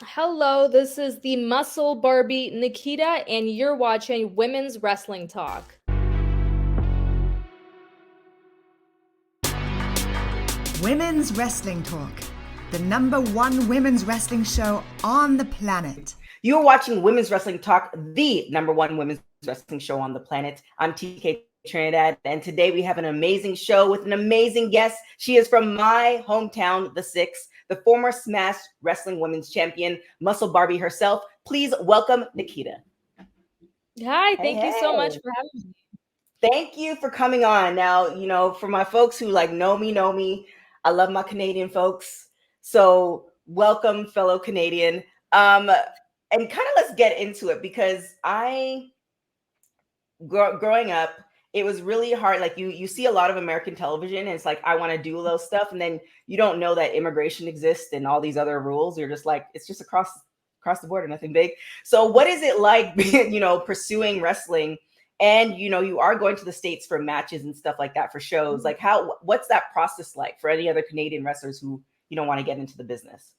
Hello, this is the Muscle Barbie Nikita, and you're watching Women's Wrestling Talk. Women's Wrestling Talk, the number one women's wrestling show on the planet. You're watching Women's Wrestling Talk, the number one women's wrestling show on the planet. I'm TK Trinidad, and today we have an amazing show with an amazing guest. She is from my hometown, the Six, the former Smash Wrestling Women's Champion, Muscle Barbie herself. Please welcome Nikita. Hi, thank you so much for having me. Thank you for coming on. Now, for my folks who know me, I love my Canadian folks. So welcome, fellow Canadian. And kind of let's get into it because growing up, it was really hard. Like you see a lot of American television and it's like, I want to do those stuff. And then you don't know that immigration exists and all these other rules. You're just like, it's just across the border, nothing big. So what is it like, pursuing wrestling? And, you are going to the States for matches and stuff like that for shows. Like what's that process like for any other Canadian wrestlers who, want to get into the business?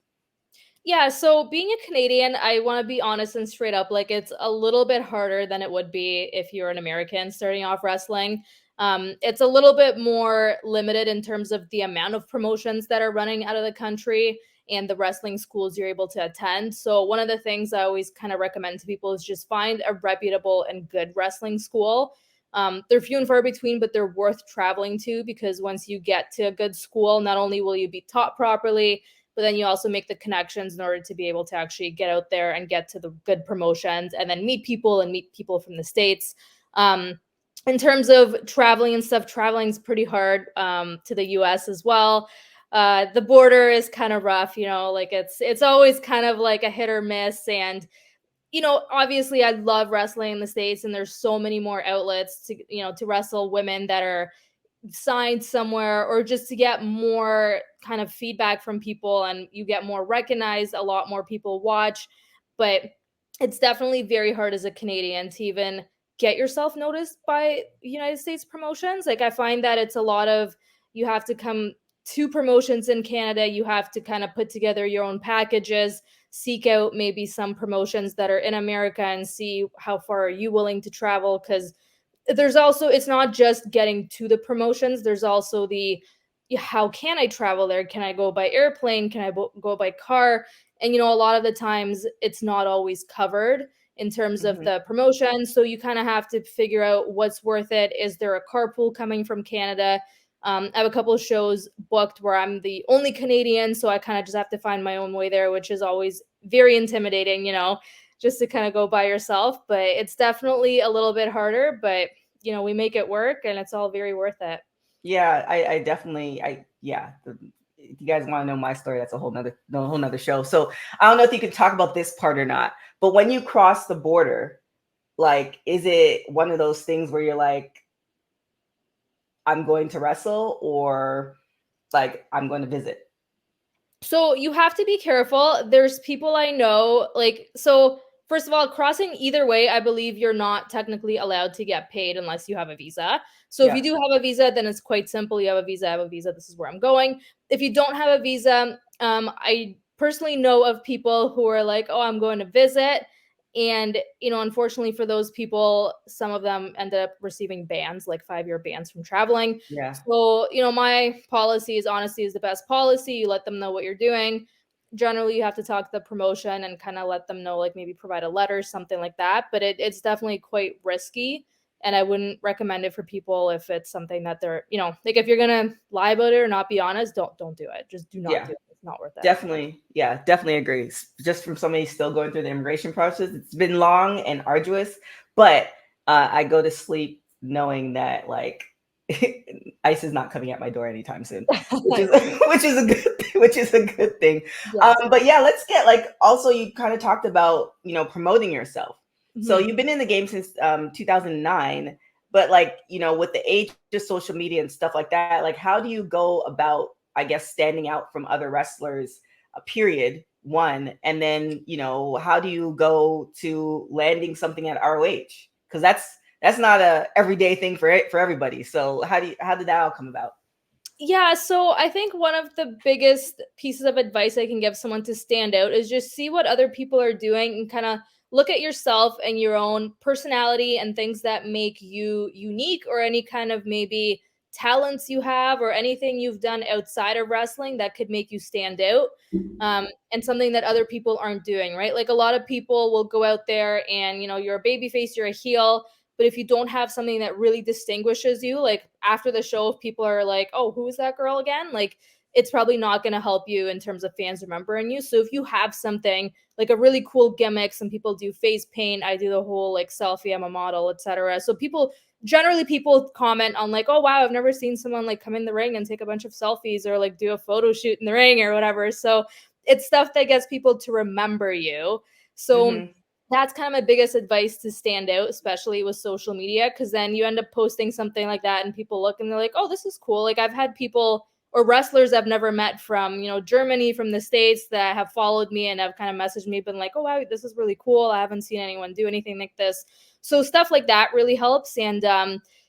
Yeah, so being a Canadian, I want to be honest and straight up. Like, it's a little bit harder than it would be if you're an American starting off wrestling. It's a little bit more limited in terms of the amount of promotions that are running out of the country and the wrestling schools you're able to attend. So one of the things I always kind of recommend to people is just find a reputable and good wrestling school. They're few and far between, but they're worth traveling to because once you get to a good school, not only will you be taught properly, but then you also make the connections in order to be able to actually get out there and get to the good promotions and then meet people from the States. In terms of traveling and stuff, traveling is pretty hard to the US as well. The border is kind of rough, like it's always kind of like a hit or miss. And obviously I love wrestling in the States and there's so many more outlets to wrestle women that are signed somewhere or just to get more kind of feedback from people and you get more recognized, a lot more people watch. But it's definitely very hard as a Canadian to even get yourself noticed by United States promotions. Like I find that it's a lot of, you have to come to promotions in Canada, you have to kind of put together your own packages, seek out maybe some promotions that are in America and see how far are you willing to travel, because there's also, it's not just getting to the promotions, there's also the how can I travel there? Can I go by airplane? Can I go by car? And a lot of the times it's not always covered in terms of the promotion, so you kind of have to figure out what's worth it. Is there a carpool coming from Canada? I have a couple of shows booked where I'm the only Canadian, so I kind of just have to find my own way there, which is always very intimidating, just to kind of go by yourself. But it's definitely a little bit harder, but we make it work and it's all very worth it. Yeah, I definitely, if you guys want to know my story, that's a whole nother show. So I don't know if you can talk about this part or not, but when you cross the border, like, is it one of those things where you're like, I'm going to wrestle, or like, I'm going to visit? So you have to be careful. There's people I know, so first of all, crossing either way, I believe you're not technically allowed to get paid unless you have a visa. So if you do have a visa, then it's quite simple. You have a visa, I have a visa, this is where I'm going. If you don't have a visa, I personally know of people who are like, oh, I'm going to visit. And, unfortunately for those people, some of them ended up receiving bans, like 5-year bans from traveling. Yeah. So, my policy is honesty is the best policy. You let them know what you're doing. Generally, you have to talk to the promotion and kind of let them know, like maybe provide a letter, something like that. But it's definitely quite risky. And I wouldn't recommend it for people if it's something that they're, like if you're going to lie about it or not be honest, don't do it. Just do not do it. It's not worth it. Definitely agree. Just from somebody still going through the immigration process, it's been long and arduous, but I go to sleep knowing that like ICE is not coming at my door anytime soon, which is a good thing. Yeah. But yeah, let's get also you kind of talked about promoting yourself. Mm-hmm. So you've been in the game since 2009, but with the age of social media and stuff like that, like how do you go about, I guess, standing out from other wrestlers, period one, and then how do you go to landing something at ROH? Because that's not a everyday thing for everybody. So how did that all come about? Yeah, so I think one of the biggest pieces of advice I can give someone to stand out is just see what other people are doing and kind of look at yourself and your own personality and things that make you unique, or any kind of maybe talents you have or anything you've done outside of wrestling that could make you stand out. And something that other people aren't doing, right? Like a lot of people will go out there and, you're a baby face, you're a heel, but if you don't have something that really distinguishes you, like after the show, if people are like, oh, who is that girl again? Like, it's probably not going to help you in terms of fans remembering you. So if you have something like a really cool gimmick, some people do face paint. I do the whole like selfie, I'm a model, etc. So people comment on like, oh wow, I've never seen someone like come in the ring and take a bunch of selfies or like do a photo shoot in the ring or whatever. So it's stuff that gets people to remember you. So Mm-hmm. that's kind of my biggest advice to stand out, especially with social media, because then you end up posting something like that and people look and they're like, oh, this is cool. Like I've had people or wrestlers I've never met from, Germany, from the States, that have followed me and have kind of messaged me, been like, oh, wow, this is really cool. I haven't seen anyone do anything like this. So stuff like that really helps. And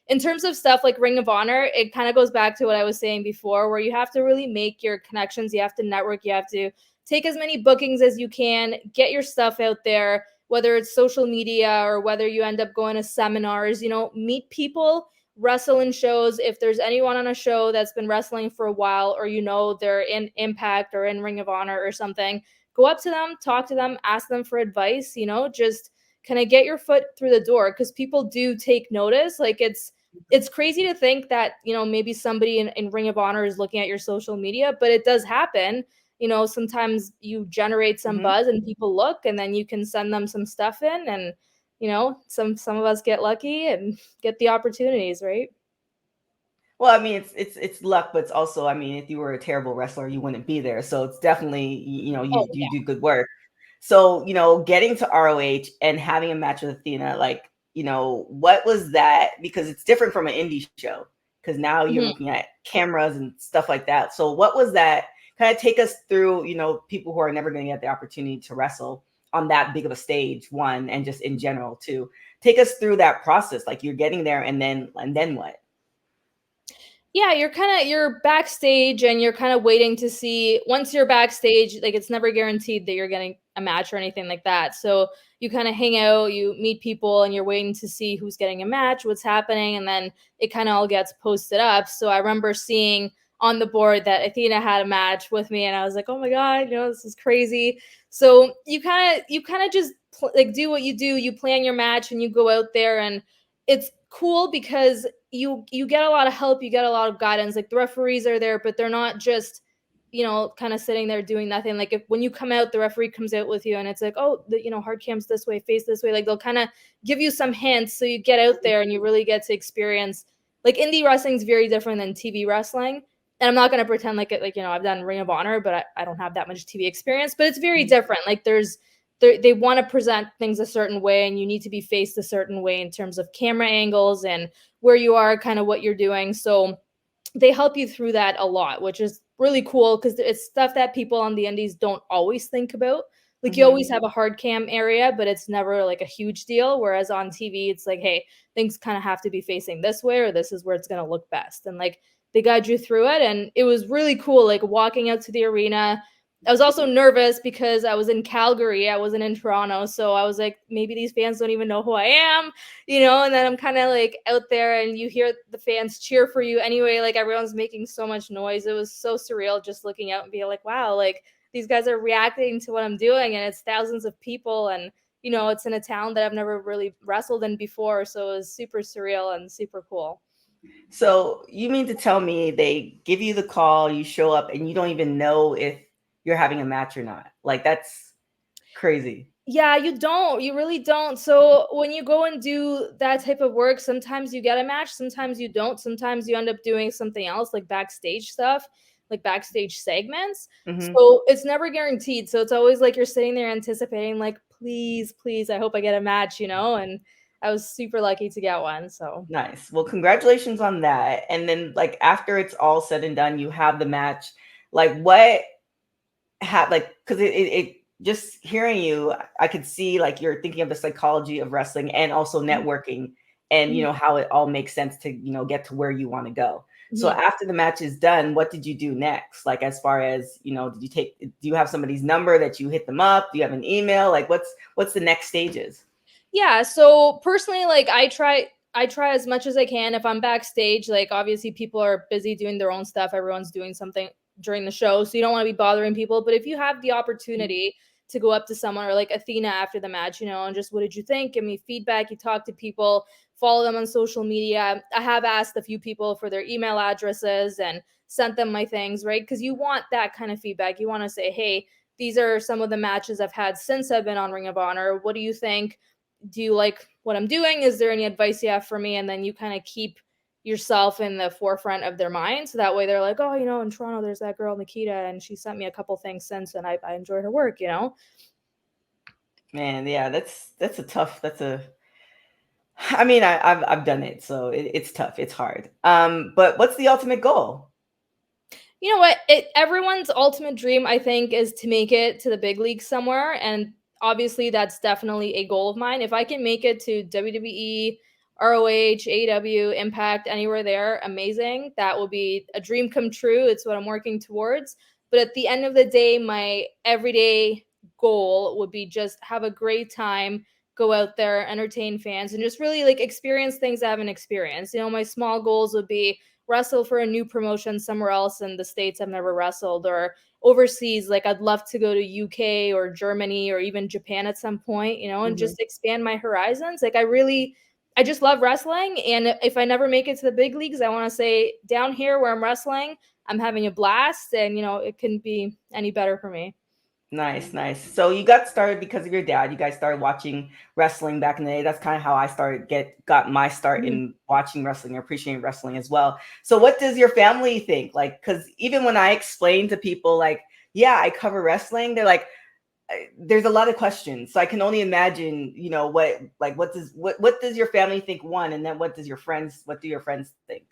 in terms of stuff like Ring of Honor, it kind of goes back to what I was saying before, where you have to really make your connections. You have to network. You have to take as many bookings as you can, get your stuff out there, whether it's social media or whether you end up going to seminars, meet people, wrestle in shows. If there's anyone on a show that's been wrestling for a while, or they're in Impact or in Ring of Honor or something, go up to them, talk to them, ask them for advice, just kind of get your foot through the door, because people do take notice. Like it's crazy to think that, maybe somebody in Ring of Honor is looking at your social media, but it does happen. Sometimes you generate some Mm-hmm. buzz and people look, and then you can send them some stuff in, and some of us get lucky and get the opportunities, right? Well, I mean, it's luck, but it's also, I mean, if you were a terrible wrestler, you wouldn't be there. So it's definitely, Oh you yeah. do good work. So, getting to ROH and having a match with Athena, like, what was that? Because it's different from an indie show, because now you're Mhm. looking at cameras and stuff like that. So what was that? Kind of take us through, people who are never going to get the opportunity to wrestle on that big of a stage, one, and just in general, two. Take us through that process. Like you're getting there, and then what? Yeah, you're backstage and you're kind of waiting to see. Once you're backstage, like it's never guaranteed that you're getting a match or anything like that. So you kind of hang out, you meet people, and you're waiting to see who's getting a match, what's happening, and then it kind of all gets posted up. So I remember seeing on the board that Athena had a match with me, and I was like, oh my god, this is crazy. So you kind of just like do what you do. You plan your match and you go out there, and it's cool because you get a lot of help, you get a lot of guidance. Like the referees are there, but they're not just kind of sitting there doing nothing. Like if when you come out, the referee comes out with you and it's like, oh, hard cam's this way, face this way. Like they'll kind of give you some hints, so you get out there and you really get to experience. Like indie wrestling is very different than TV wrestling. And I'm not going to pretend like it, like, I've done Ring of Honor, but I don't have that much TV experience, but it's very different. Like they want to present things a certain way, and you need to be faced a certain way in terms of camera angles and where you are, kind of what you're doing. So they help you through that a lot, which is really cool because it's stuff that people on the indies don't always think about. Like you Mm-hmm. always have a hard cam area, but it's never like a huge deal. Whereas on TV, it's like, hey, things kind of have to be facing this way, or this is where it's going to look best. And like they guide you through it. And it was really cool, like walking out to the arena. I was also nervous because I was in Calgary. I wasn't in Toronto. So I was like, maybe these fans don't even know who I am, and then I'm kind of like out there and you hear the fans cheer for you anyway. Like everyone's making so much noise. It was so surreal just looking out and being like, wow, like these guys are reacting to what I'm doing, and it's thousands of people. And, it's in a town that I've never really wrestled in before. So it was super surreal and super cool. So you mean to tell me they give you the call, you show up, and you don't even know if you're having a match or not? Like that's crazy. Yeah, you don't. You really don't. So when you go and do that type of work, sometimes you get a match, sometimes you don't. Sometimes you end up doing something else, like backstage stuff, like backstage segments. Mm-hmm. So it's never guaranteed. So it's always like you're sitting there anticipating, like, please, please, I hope I get a match, And I was super lucky to get one. So Nice. Well, congratulations on that. And then, like after it's all said and done, you have the match. Like what like because it just hearing you, I could see like you're thinking of the psychology of wrestling and also networking, and mhm. how it all makes sense to get to where you want to go. So Mhm. after the match is done, what did you do next? Like, as far as, do you have somebody's number that you hit them up? Do you have an email? Like, what's the next stages? Yeah, so personally, like I try as much as I can. If I'm backstage, like obviously people are busy doing their own stuff. Everyone's doing something during the show, so you don't want to be bothering people. But if you have the opportunity to go up to someone or like Athena after the match, and just what did you think? Give me feedback. You talk to people, follow them on social media. I have asked a few people for their email addresses and sent them my things, right? Because you want that kind of feedback. You want to say, hey, these are some of the matches I've had since I've been on Ring of Honor. What do you think? Do you like what I'm doing? Is there any advice you have for me? And then you kind of keep yourself in the forefront of their mind. So that way they're like, oh, in Toronto, there's that girl, Nikita, and she sent me a couple things since, and I enjoy her work. Man, yeah, that's a tough. I mean, I've done it, so it's tough. It's hard. But what's the ultimate goal? You know what? Everyone's ultimate dream, I think, is to make it to the big league somewhere. And obviously, that's definitely a goal of mine. If I can make it to WWE, ROH, AEW, Impact, anywhere there, amazing. That will be a dream come true. It's what I'm working towards. But at the end of the day, my everyday goal would be just have a great time, go out there, entertain fans, and just really like experience things I haven't experienced. My small goals would be wrestle for a new promotion somewhere else in the States I've never wrestled, or overseas. Like I'd love to go to UK or Germany or even Japan at some point, and Mhm. just expand my horizons. Like I just love wrestling. And if I never make it to the big leagues, I want to say down here where I'm wrestling, I'm having a blast, and it couldn't be any better for me. Nice, nice. So you got started because of your dad. You guys started watching wrestling back in the day. That's kind of how I got my start Mhm. in watching wrestling and appreciating wrestling as well. So what does your family think? Like, because even when I explain to people, like, yeah, I cover wrestling, they're like, there's a lot of questions. So I can only imagine, what does your family think? One, and then what do your friends think?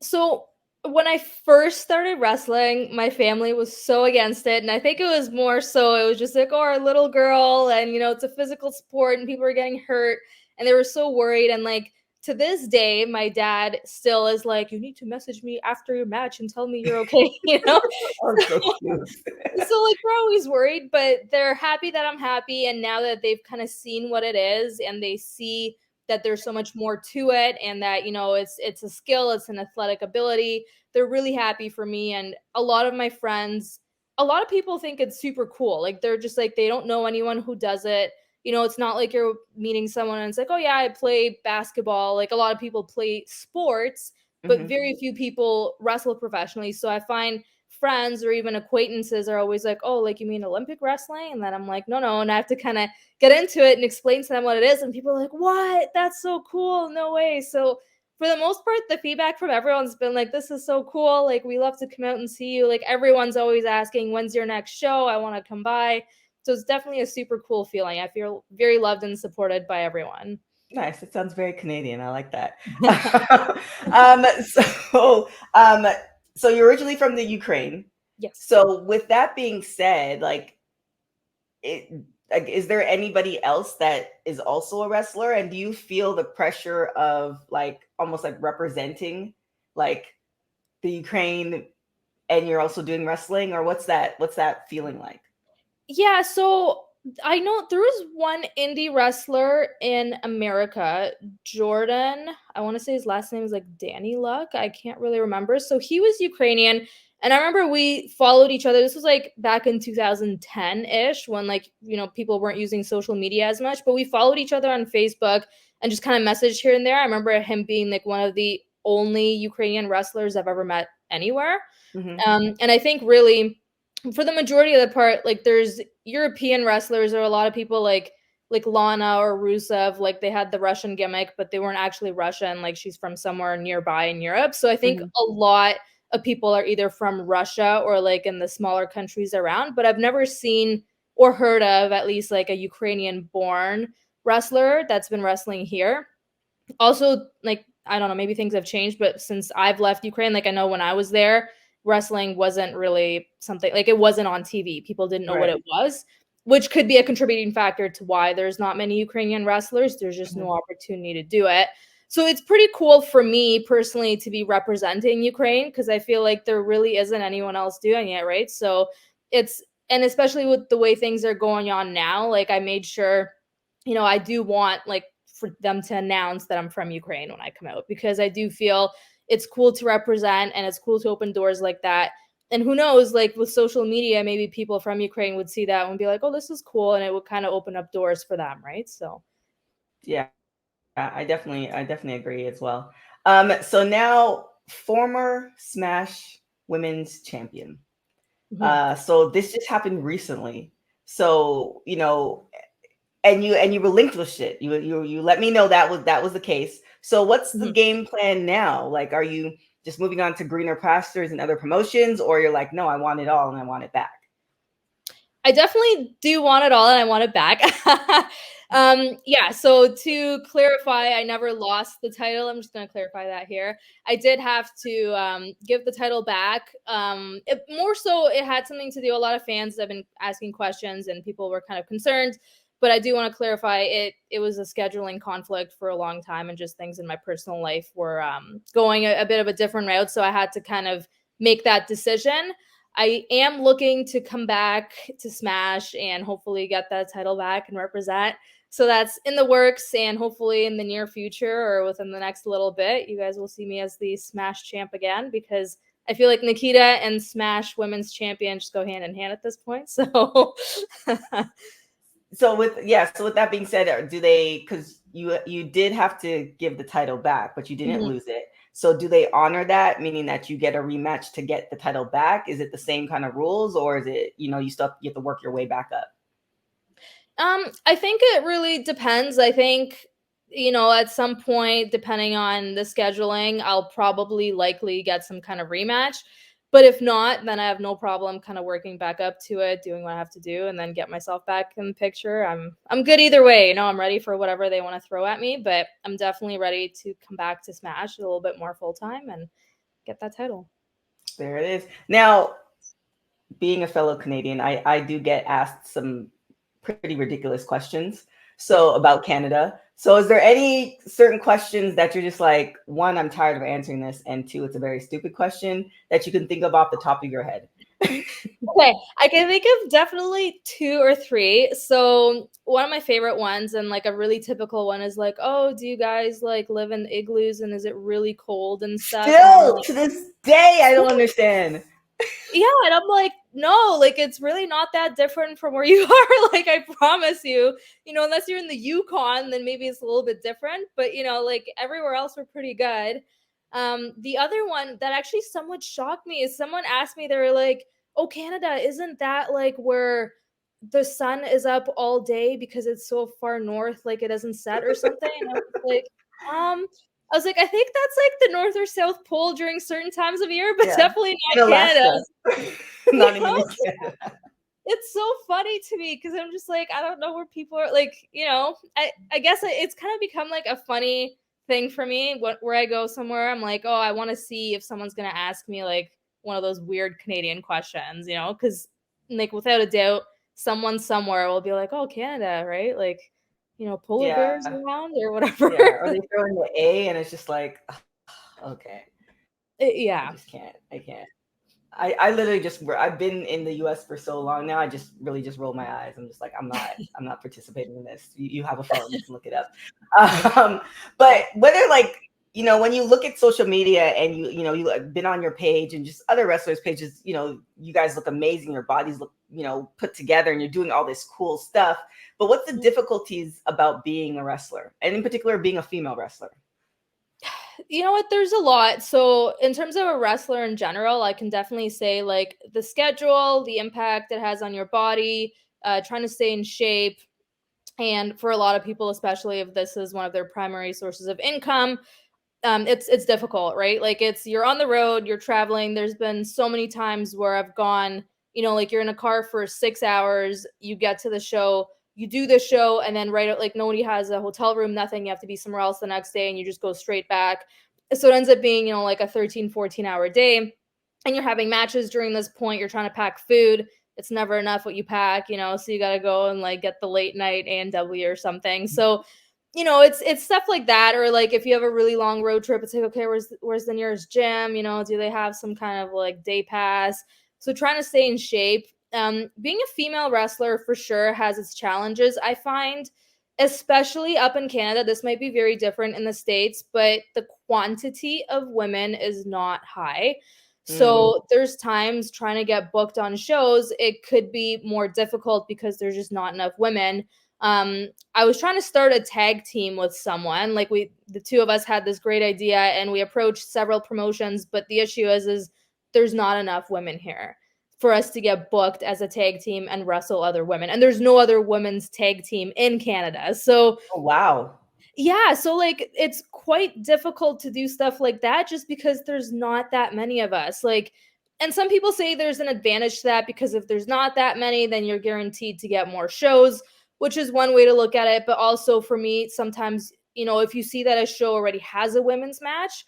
So when I first started wrestling, my family was so against it. And I think it was more so, it was just like, oh, our little girl. And, it's a physical sport and people are getting hurt. And they were so worried. And like to this day, my dad still is like, you need to message me after your match and tell me you're okay. Oh, so cute. So like we're always worried, but they're happy that I'm happy. And now that they've kind of seen what it is and they see that there's so much more to it, and that it's a skill, it's an athletic ability, they're really happy for me. And a lot of my friends, a lot of people think it's super cool. Like they're just like, they don't know anyone who does it. It's not like you're meeting someone and it's like, oh yeah, I play basketball. Like a lot of people play sports, but Mhm. very few people wrestle professionally. So I find friends or even acquaintances are always like, oh, like you mean Olympic wrestling? And then I'm like, no. And I have to kind of get into it and explain to them what it is. And people are like, what? That's so cool. No way. So for the most part, the feedback from everyone's been like, this is so cool. Like, we love to come out and see you. Like, everyone's always asking, when's your next show? I want to come by. So it's definitely a super cool feeling. I feel very loved and supported by everyone. Nice. It sounds very Canadian. I like that. um, so, um, so you're originally from the Ukraine. Yes. So, with that being said, it, is there anybody else that is also a wrestler? And do you feel the pressure of almost like representing like the Ukraine, and you're also doing wrestling, or what's that feeling like? Yeah, so I know there was one indie wrestler in America, Jordan. I want to say his last name is like Danny Luck. I can't really remember. So he was Ukrainian. And I remember we followed each other. This was like back in 2010-ish when people weren't using social media as much, but we followed each other on Facebook and just kind of messaged here and there. I remember him being like one of the only Ukrainian wrestlers I've ever met anywhere. Hmm. And I think really for the majority of the part, like there's European wrestlers or a lot of people like Lana or Rusev, like they had the Russian gimmick, but they weren't actually Russian. Like she's from somewhere nearby in Europe. So I think Hmm. a lot of people are either from Russia or like in the smaller countries around, but I've never seen or heard of at least like a Ukrainian born wrestler that's been wrestling here. Also, like, I don't know, maybe things have changed, but since I've left Ukraine, like I know when I was there, wrestling wasn't really something, like it wasn't on TV. People didn't know what Right. it was, which could be a contributing factor to why there's not many Ukrainian wrestlers. There's just Hmm. no opportunity to do it. So it's pretty cool for me personally to be representing Ukraine, because I feel like there really isn't anyone else doing it, right? So it's, and especially with the way things are going on now, like I made sure, I do want like for them to announce that I'm from Ukraine when I come out, because I do feel it's cool to represent and it's cool to open doors like that. And who knows, like with social media, maybe people from Ukraine would see that and be like, oh, this is cool. And it would kind of open up doors for them, right? So Yeah, I definitely agree as well. So now former Smash Women's Champion. mhm. So this just happened recently. So and you relinquished it. You let me know that was the case. So what's the Mhm. game plan now? Like, are you just moving on to greener pastures and other promotions, or you're like, no, I want it all and I want it back? I definitely do want it all and I want it back. Yeah, so to clarify, I never lost the title. I'm just going to clarify that here. I did have to give the title back. More so, it had something to do. A lot of fans have been asking questions and people were kind of concerned. But I do want to clarify it was a scheduling conflict for a long time, and just things in my personal life were going a bit of a different route. So I had to kind of make that decision. I am looking to come back to Smash and hopefully get that title back and represent. So that's in the works, and hopefully in the near future or within the next little bit, you guys will see me as the Smash champ again, because I feel like Nikita and Smash Women's Champion just go hand in hand at this point. So So with that being said, do they, because you did have to give the title back, but you didn't Mhm. lose it. So do they honor that, meaning that you get a rematch to get the title back? Is it the same kind of rules, or is it, you have to work your way back up? I think it really depends. I think, at some point, depending on the scheduling, I'll probably likely get some kind of rematch. But if not, then I have no problem kind of working back up to it, doing what I have to do, and then get myself back in the picture. I'm good either way. I'm ready for whatever they want to throw at me, but I'm definitely ready to come back to Smash a little bit more full time and get that title. There it is. Now, being a fellow Canadian, I do get asked some pretty ridiculous questions. So about Canada. So is there any certain questions that you're just like, one, I'm tired of answering this, and two, it's a very stupid question that you can think of off the top of your head? Okay, I can think of definitely 2 or 3. So, one of my favorite ones and, like, a really typical one is like, "Oh, do you guys, like, live in igloos and is it really cold and stuff?" And I'm Still like, to this day, I don't understand. "Yeah," and I'm like, "No, like, it's really not that different from where you are, like, I promise you. Unless you're in the Yukon, then maybe it's a little bit different, but, like, everywhere else we're pretty good." The other one that actually somewhat shocked me is someone asked me, they were like, "Oh, Canada, isn't that, like, where the sun is up all day because it's so far north, like, it doesn't set or something?" And um I was like, "I think that's, like, the North or South Pole during certain times of year, but Yeah, definitely in not Canada." Alaska, You not even know? in Canada. It's so funny to me because I'm just like, I don't know where people are like, I guess it's kind of become like a funny thing for me where I go somewhere. I'm like, oh, I want to see if someone's going to ask me like one of those weird Canadian questions, because like without a doubt, someone somewhere will be like, oh, Canada, right? Like, polar bears Yeah, around or whatever. yeah. Or they throw in the A, and it's just like, okay, I Yeah. just can't. I can't. I literally I've been in the US for so long now. I just really just roll my eyes. I'm just like, I'm not participating in this. You have a phone, you can look it up. Um, Yeah. but whether like, when you look at social media and you've been on your page and just other wrestlers' pages, you guys look amazing, your bodies look, put together, and you're doing all this cool stuff. But what's the difficulties about being a wrestler, and in particular being a female wrestler? You know what? There's a lot. So, in terms of a wrestler in general, I can definitely say like the schedule, the impact it has on your body, trying to stay in shape. And for a lot of people, especially if this is one of their primary sources of income, it's difficult, right? Like you're on the road, you're traveling. There's been so many times where I've gone, like you're in a car for 6 hours, you get to the show, you do the show, and then like nobody has a hotel room, nothing. You have to be somewhere else the next day, and you just go straight back. So it ends up being, like a 13, 14-hour day. And you're having matches during this point, you're trying to pack food. It's never enough what you pack, so you got to go and like get the late night A&W or something. So it's stuff like that. Or like if you have a really long road trip, it's like, okay, where's the nearest gym? Do they have some kind of like day pass? So trying to stay in shape. Being a female wrestler for sure has its challenges, I find, especially up in Canada. This might be very different in the States, but the quantity of women is not high. Mm. So there's times trying to get booked on shows, it could be more difficult because there's just not enough women. I was trying to start a tag team with someone. Like the two of us had this great idea and we approached several promotions, but the issue is there's not enough women here for us to get booked as a tag team and wrestle other women. And there's no other women's tag team in Canada. So Oh, wow. yeah, so like it's quite difficult to do stuff like that just because there's not that many of us. Like, and some people say there's an advantage to that because if there's not that many, then you're guaranteed to get more shows, which is one way to look at it. But also for me, sometimes, if you see that a show already has a women's match,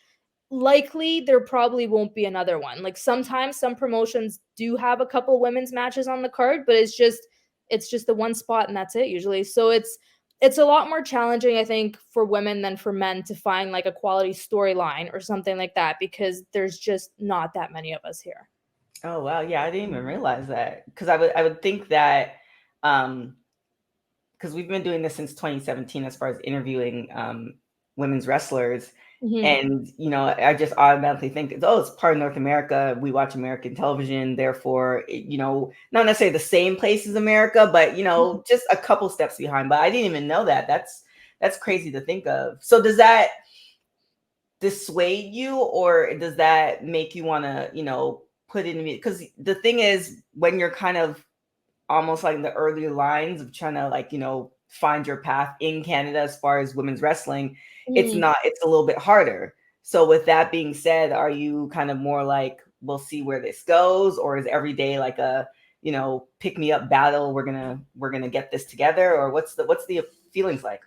likely there probably won't be another one. Like sometimes some promotions do have a couple women's matches on the card, but it's just the one spot and that's it usually. So it's a lot more challenging, I think, for women than for men to find like a quality storyline or something like that because there's just not that many of us here. Oh, wow. Yeah, I didn't even realize that. Because I would think that, because we've been doing this since 2017 as far as interviewing women's wrestlers. Mhm. And, I just automatically think, oh, it's part of North America. We watch American television. Therefore, not necessarily the same place as America, but, just a couple steps behind. But I didn't even know that. That's crazy to think of. So does that dissuade you, or does that make you want to, put it in? Because the thing is, when you're kind of almost like in the early lines of trying to, like, find your path in Canada as far as women's wrestling, it's Mhm. not, it's a little bit harder. So with that being said, are you kind of more like, we'll see where this goes, or is every day like a, pick me up battle, we're gonna get this together, or what's the feelings like?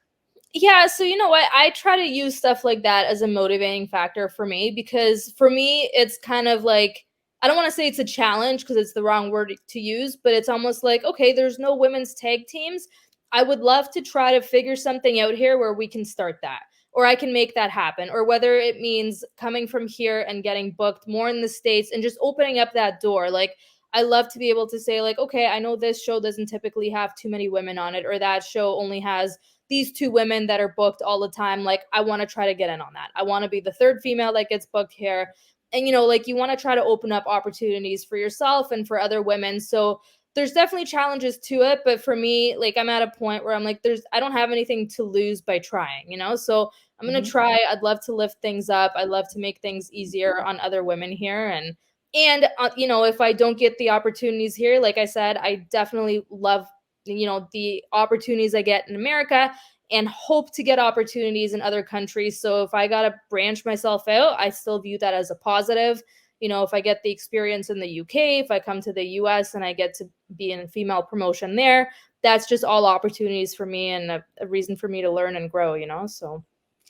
Yeah, so you know what? I try to use stuff like that as a motivating factor for me because for me, it's kind of like I don't want to say it's a challenge because it's the wrong word to use, but it's almost like, okay, there's no women's tag teams. I would love to try to figure something out here where we can start that or I can make that happen, or whether it means coming from here and getting booked more in the States and just opening up that door. Like, I love to be able to say, like, okay, I know this show doesn't typically have too many women on it, or that show only has these two women that are booked all the time. Like, I want to try to get in on that. I want to be the third female that gets booked here. And, like you want to try to open up opportunities for yourself and for other women. So there's definitely challenges to it. But for me, like, I'm at a point where I'm like, I don't have anything to lose by trying. So I'm going to Mhm. try. I'd love to lift things up. I'd love to make things easier on other women here. And if I don't get the opportunities here, like I said, I definitely love the opportunities I get in America and hope to get opportunities in other countries. So if I got to branch myself out, I still view that as a positive. If I get the experience in the UK, if I come to the US and I get to be in a female promotion there, that's just all opportunities for me and a reason for me to learn and grow. So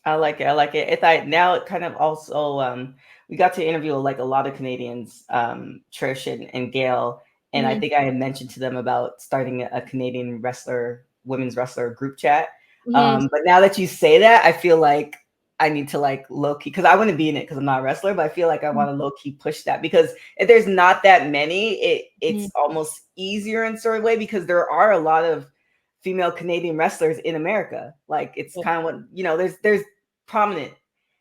I like it. I like it. If I now it kind of also we got to interview like a lot of Canadians, Trish and Gail, and I mhm. think I had mentioned to them about starting a Canadian women's wrestler group chat. Mhm. But now that you say that, I feel like I need to like low key, because I wouldn't be in it because I'm not a wrestler, but I feel like I want to low key push that, because if there's not that many, it's Mhm. almost easier in sort of way, because there are a lot of female Canadian wrestlers in America. Like, it's kind of what, there's prominent.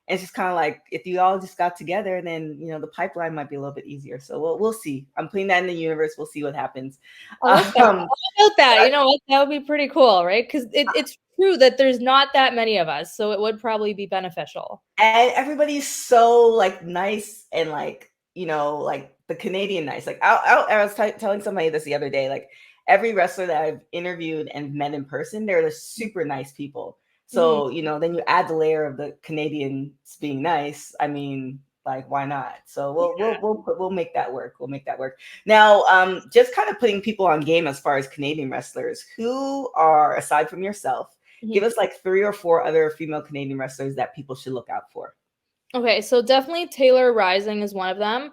And it's just kind of like, if you all just got together, then the pipeline might be a little bit easier. So we'll see. I'm putting that in the universe. We'll see what happens. I like that. Um, How about that? You know what? That would be pretty cool, right? Because it's true that there's not that many of us, so it would probably be beneficial. and everybody's so like nice, and like, like the Canadian nice. Like, I was telling somebody this the other day. Like, every wrestler that I've interviewed and met in person, they're the super nice people. Mhm. So, then you add the layer of the Canadians being nice. I mean, like, why not? So we'll make that work. We'll make that work. Now, just kind of putting people on game as far as Canadian wrestlers who are, aside from yourself, give Mhm. us like 3 or 4 other female Canadian wrestlers that people should look out for. Okay, so definitely Taylor Rising is one of them.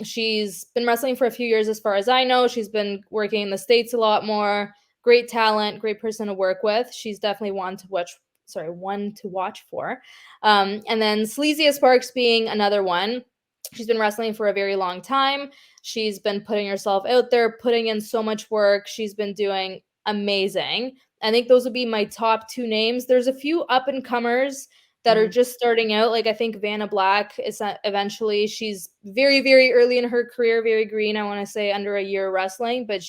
She's been wrestling for a few years, as far as I know. She's been working in the States a lot more. great talent, great person to work with. She's definitely one to watch for. And then Sleazia Sparks being another one. She's been wrestling for a very long time. She's been putting herself out there, putting in so much work. She's been doing amazing. I think those would be my top two names. There's a few up and comers that are just starting out. Like I think Vanna Black is eventually, she's very, very early in her career, very green. I want to say under a year wrestling, but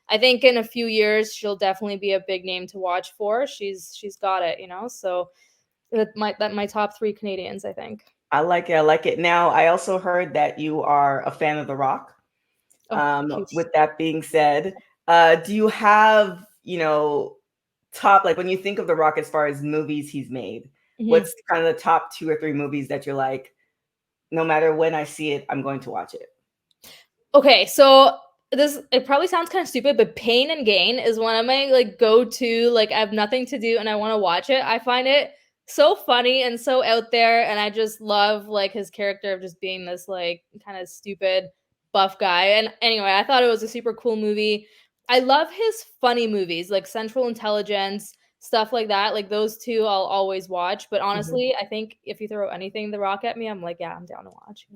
I think in a few years, she'll definitely be a big name to watch for. She's got it, So my top three Canadians, I think. I like it. I like it. Now, I also heard that you are a fan of The Rock. With that being said, do you have, top, like when you think of The Rock as far as movies he's made, what's kind of the top 2 or 3 movies that you're like, no matter when I see it, I'm going to watch it? Okay, so it probably sounds kind of stupid, but Pain and Gain is one of my like go-to, like I have nothing to do and I want to watch it. I find it so funny and so out there, and I just love like his character of just being this like kind of stupid buff guy. And anyway, I thought it was a super cool movie. I love his funny movies like Central Intelligence, stuff like that. Like those two I'll always watch. But honestly, I think if you throw anything The Rock at me, I'm like, yeah, I'm down to watch.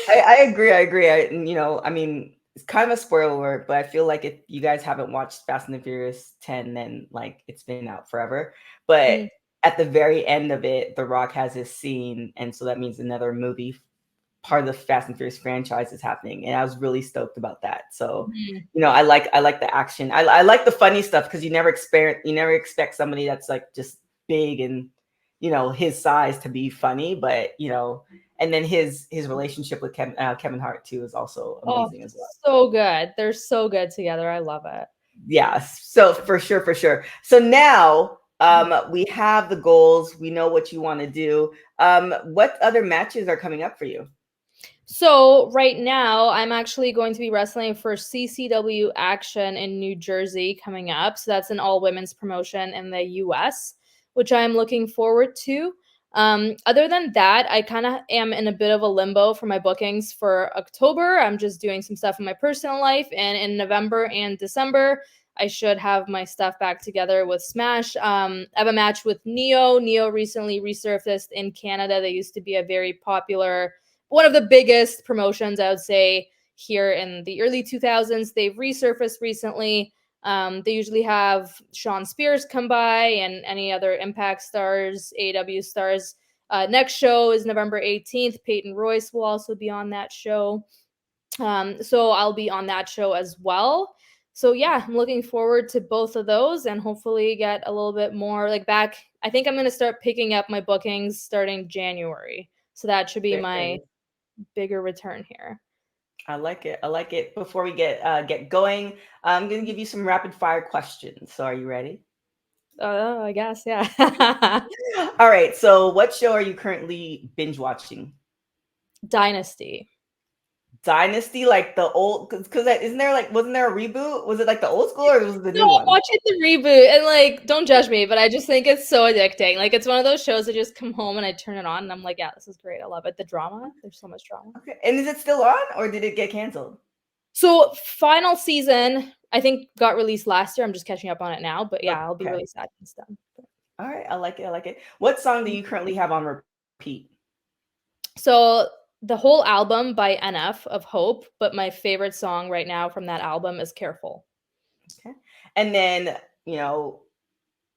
I agree. I mean, it's kind of a spoiler, but I feel like if you guys haven't watched Fast and the Furious 10, then like it's been out forever. But at the very end of it, The Rock has his scene, and so that means another movie part of the Fast and Furious franchise is happening, and I was really stoked about that. So, I like the action. I like the funny stuff because you never expect somebody that's like just big and his size to be funny, but and then his relationship with Kevin Hart too is also amazing as well. So good. They're so good together. I love it. Yeah. So for sure. So now we have the goals. We know what you want to do. What other matches are coming up for you? So right now, I'm actually going to be wrestling for CCW Action in New Jersey coming up. So that's an all-women's promotion in the U.S., which I'm looking forward to. Other than that, I kind of am in a bit of a limbo for my bookings for October. I'm just doing some stuff in my personal life. And in November and December, I should have my stuff back together with Smash. I have a match with Neo. Neo recently resurfaced in Canada. They used to be a very popular, one of the biggest promotions, I would say, here in the early 2000s. They've resurfaced recently. They usually have Sean Spears come by and any other Impact stars, AEW stars. Next show is November 18th. Peyton Royce will also be on that show. So I'll be on that show as well. So yeah, I'm looking forward to both of those and hopefully get a little bit more like back. I think I'm going to start picking up my bookings starting January. So that should be my bigger return here. I like it. Before we get going, I'm going to give you some rapid fire questions. So are you ready? I guess, yeah. All right. So what show are you currently binge watching? Dynasty, like the old, because wasn't there a reboot? Was it like the old school or was it the new one? No, I'm watching the reboot and like, don't judge me, but I just think it's so addicting. Like it's one of those shows that just come home and I turn it on and I'm like, yeah, this is great. I love it. The drama, there's so much drama. Okay, and is it still on or did it get canceled? So final season, I think got released last year. I'm just catching up on it now, but yeah, I'll be really sad when it's done. All right, I like it. What song do you currently have on repeat? So the whole album by NF of Hope, but my favorite song right now from that album is Careful. Okay. And then,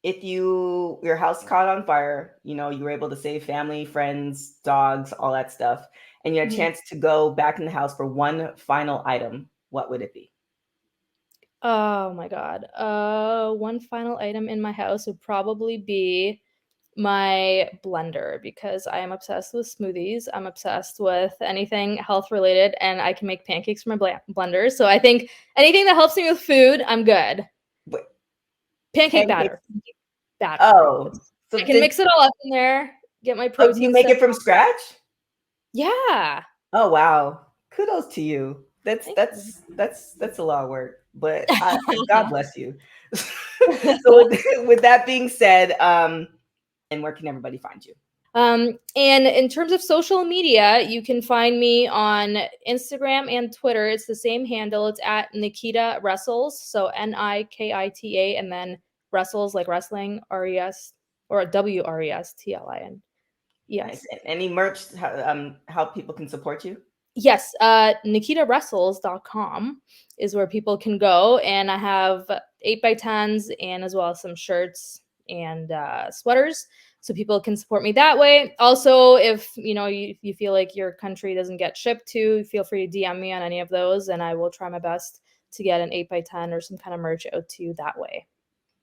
if your house caught on fire, you were able to save family, friends, dogs, all that stuff, and you had a chance to go back in the house for one final item, what would it be? Oh my God. One final item in my house would probably be my blender because I am obsessed with smoothies. I'm obsessed with anything health related and I can make pancakes from my blender. So I think anything that helps me with food, I'm good. Wait, pancake batter. Oh. So I can mix it all up in there, get my protein. You make it from scratch? Yeah. Oh, wow. Kudos to you. That's a lot of work, but God bless you. So with that being said, and where can everybody find you? And in terms of social media, you can find me on Instagram and Twitter. It's the same handle. It's at Nikita Wrestles. So Nikita, and then Wrestles like wrestling, RES, or WRESTLIN. Yes. Nice. Any merch, how people can support you? Yes, NikitaWrestles.com is where people can go, and I have 8x10s and as well as some shirts and sweaters, so people can support me that way. Also, if you feel like your country doesn't get shipped to, feel free to DM me on any of those, and I will try my best to get an 8x10 or some kind of merch out to you that way.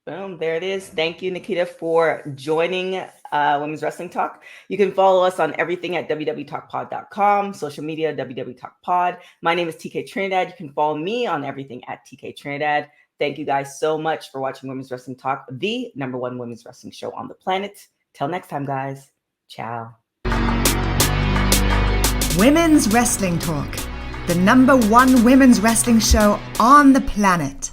Boom, there it is. Thank you, Nikita, for joining Women's Wrestling Talk. You can follow us on everything at www.talkpod.com, social media, www.talkpod. My name is TK Trinidad. You can follow me on everything at TK Trinidad. Thank you guys so much for watching Women's Wrestling Talk, the #1 women's wrestling show on the planet. Till next time, guys. Ciao. Women's Wrestling Talk, the #1 women's wrestling show on the planet.